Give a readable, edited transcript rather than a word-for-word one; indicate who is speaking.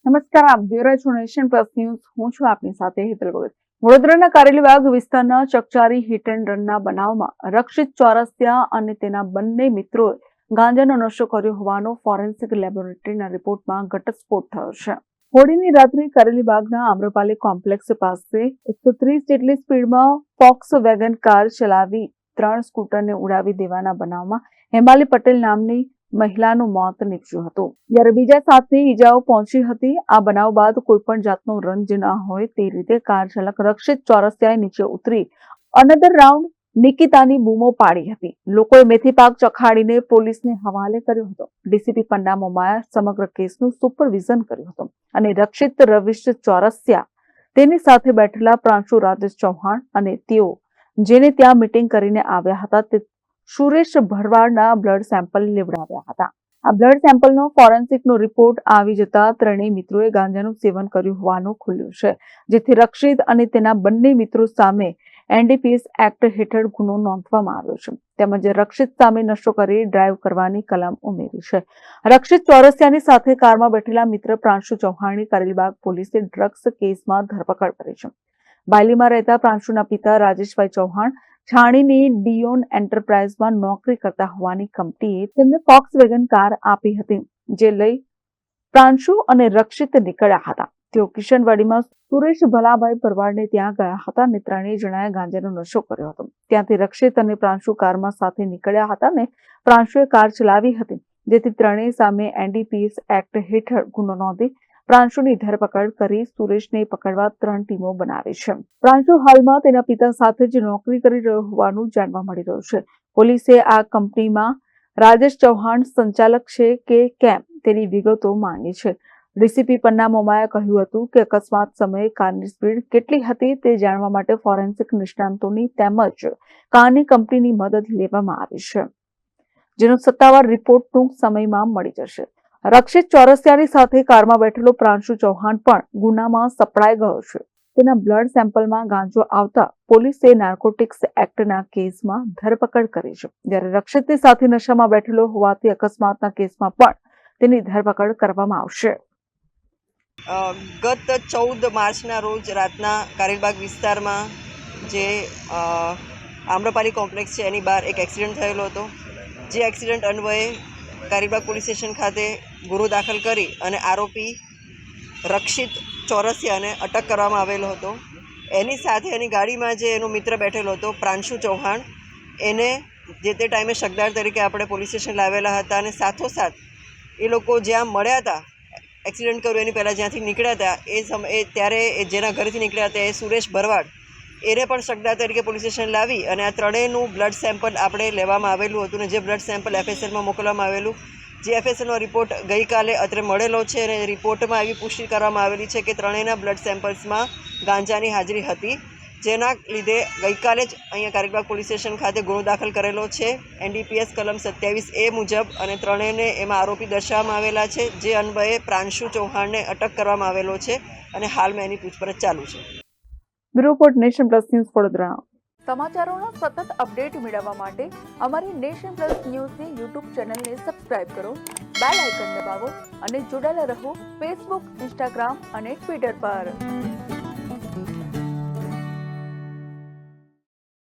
Speaker 1: નમસ્કાર, આપ જોઈ રહ્યા છો નેશન પ્લસ ન્યૂઝ. હું છું આપની સાથે હેતલ ભગત. વડોદરાના કારેલીબાગ વિસ્તારના ચકચારી હિટ એન્ડ રનના બનાવમાં રક્ષિત ચોરસિયા અને તેના બંને મિત્રોએ ગાંજાનો નશો કર્યો હોવાનો ફોરેન્સિક લેબોરેટરીના રિપોર્ટમાં ઘટસ્ફોટ થયો છે. હોળીની રાત્રે કારેલીબાગના આમ્રપાલી કોમ્પ્લેક્સ પાસે 130 જેટલી સ્પીડમાં ફોક્સ વેગન કાર ચલાવી 3 સ્કૂટરને ઉડાવી દેવાના બનાવમાં હેમાલી પટેલ નામની મહિલાનું મોત નીપજ્યું હતું, જ્યારે બીજા 7ની ઈજાઓ પહોંચી હતી. આ બનાવ બાદ કોઈ પણ જાતનો રંજ ન હોય તે રીતે કાર ચાલક રક્ષિત ચોરસિયાએ નીચે ઉતરી અનધર રાઉન્ડ નિકિતાની બૂમો પાડી હતી. લોકોએ મેથી પાક ચખાડીને પોલીસને હવાલે કર્યો હતો. ડીસીપી પન્ના મોમાએ સમગ્ર કેસનું સુપરવિઝન કર્યું હતું અને રક્ષિત રવિશ ચોરસિયા, તેની સાથે બેઠેલા પ્રાંશુ રાજેશ ચૌહાણ અને તેઓ જેને ત્યાં મીટિંગ કરીને આવ્યા હતા તે સુરેશ ભરવાડના બ્લડ સેમ્પલ લેવડાવ્યા હતા. આ બ્લડ સેમ્પલનો ફોરેન્સિકનો રિપોર્ટ આવી જતા ત્રણેય મિત્રોએ ગાંજાનું સેવન કર્યું હોવાનું ખુલ્યું છે, જેથી રક્ષિત અને તેના બંને મિત્રો સામે એનડીપીએસ એક્ટ હેઠળ ગુનો નોંધવામાં આવ્યો છે. તેમજ રક્ષિત સામે નશો કરી ડ્રાઈવ કરવાની કલમ ઉમેરી છે. રક્ષિત ચોરસિયાની સાથે કારમાં બેઠેલા મિત્ર પ્રાંશુ ચૌહાણની કારેલીબાગ પોલીસે ડ્રગ્સ કેસમાં ધરપકડ કરી છે. બાયલીમાં રહેતા પ્રાંશુના પિતા રાજેશભાઈ ચૌહાણ છાણીની ડિયોન એન્ટરપ્રાઇઝમાં નોકરી કરતા હોવાની કંપનીએ તેમને ફોક્સ વેગન કાર આપી હતી, જે લઈ પ્રાંશુ અને રક્ષિત નીકળ્યા હતા. તેઓ કિશનવાડીમાં સુરેશ ભલાભાઈ ભરવાડને ત્યાં ગયા હતા અને ત્રણેય જણાએ ગાંજાનો નશો કર્યો હતો. ત્યાંથી રક્ષિત અને પ્રાંશુ કારમાં સાથે નીકળ્યા હતા અને પ્રાંશુએ કાર ચલાવી હતી, જેથી ત્રણેય સામે એનડીપીએસ એક્ટ હેઠળ ગુનો નોંધી પ્રાંશુની ધરપકડ કરી સુરેશને પકડવા 3 ટીમો બનાવી છે. પ્રાંશુ હાલમાં તેના પિતા સાથે જ નોકરી કરી રહ્યો હોવાનું જાણવા મળી રહ્યું છે. પોલીસે આ કંપનીમાં રાજેશ ચૌહાણ સંચાલક છે કે કેમ તેની વિગતો માંગી છે. ડીસીપી પન્ના મોમાએ કહ્યું હતું કે અકસ્માત સમયે કારની સ્પીડ કેટલી હતી તે જાણવા માટે ફોરેન્સિક નિષ્ણાંતોની તેમજ કારની કંપનીની મદદ લેવામાં આવી છે, જેનો સત્તાવાર રિપોર્ટ ટૂંક સમયમાં મળી જશે. રક્ષિત ચોરસિયાની સાથે કારમાં બેઠેલો પ્રાંશુ ચૌહાણ પણ ગુનામાં સપડાઈ ગયો છે. તેના બ્લડ સેમ્પલમાં ગાંજો આવતા પોલીસે નાર્કોટિક્સ એક્ટના કેસમાં ધરપકડ કરી છે, જ્યારે રક્ષિતની સાથે નશામાં બેઠેલો હોવાથી અકસ્માતના કેસમાં પણ તેની ધરપકડ કરવામાં આવશે.
Speaker 2: ગત 14 માર્ચના રોજ રાતના કારેલીબાગ વિસ્તારમાં જે આમ્રપાલી કોમ્પ્લેક્સ છે એની બહાર એક એક્સિડન્ટ થયેલો હતો. જે એક્સિડન્ટ અન્વયે કારેલીબાગ પોલીસ સ્ટેશન ખાતે ગુનો દાખલ કરી અને આરોપી રક્ષિત ચોરસિયાને અટક કરવામાં આવેલો હતો. એની સાથે એની ગાડીમાં જે એનો મિત્ર બેઠેલો હતો પ્રાંશુ ચૌહાણ, એને જે તે ટાઈમે શકદાર તરીકે આપણે પોલીસ સ્ટેશન લાવેલા હતા અને સાથોસાથ એ લોકો જ્યાં મળ્યા હતા એક્સિડન્ટ કર્યું એની પહેલાં જ્યાંથી નીકળ્યા હતા એ સમયે ત્યારે જેના ઘરેથી નીકળ્યા હતા એ સુરેશ ભરવાડ, એને પણ શકદાર તરીકે પોલીસ સ્ટેશન લાવી અને આ ત્રણેયનું બ્લડ સેમ્પલ આપણે લેવામાં આવેલું હતું અને જે બ્લડ સેમ્પલ એફએસએલમાં મોકલવામાં આવેલું, જે એફએસએલનો રિપોર્ટ ગઈકાલે અત્રે મળેલો છે અને રિપોર્ટમાં એવી પુષ્ટિ કરવામાં આવેલી છે કે ત્રણેયના બ્લડ સેમ્પલ્સમાં ગાંજાની હાજરી હતી, જેના લીધે ગઈકાલે જ અહીંયા કારેલીબાગ પોલીસ સ્ટેશન ખાતે ગુનો દાખલ કરેલો છે એનડીપીએસ કલમ 27A મુજબ અને ત્રણેયને એમાં આરોપી દર્શાવવામાં આવેલા છે, જે અન્વયે પ્રાંશુ ચૌહાણને અટક કરવામાં આવેલો છે અને હાલમાં એની પૂછપરછ ચાલુ છે.
Speaker 1: Bureau report, nation plus news, Vadodara. સમાચારોના સતત અપડેટ મેળવવા માટે અમારી નેશન પ્લસ ન્યૂઝની યુટ્યુબ ચેનલને સબસ્ક્રાઇબ કરો, બેલ આઇકન દબાવો અને જોડાયેલા રહો ફેસબુક, ઇન્સ્ટાગ્રામ અને ટ્વિટર પર.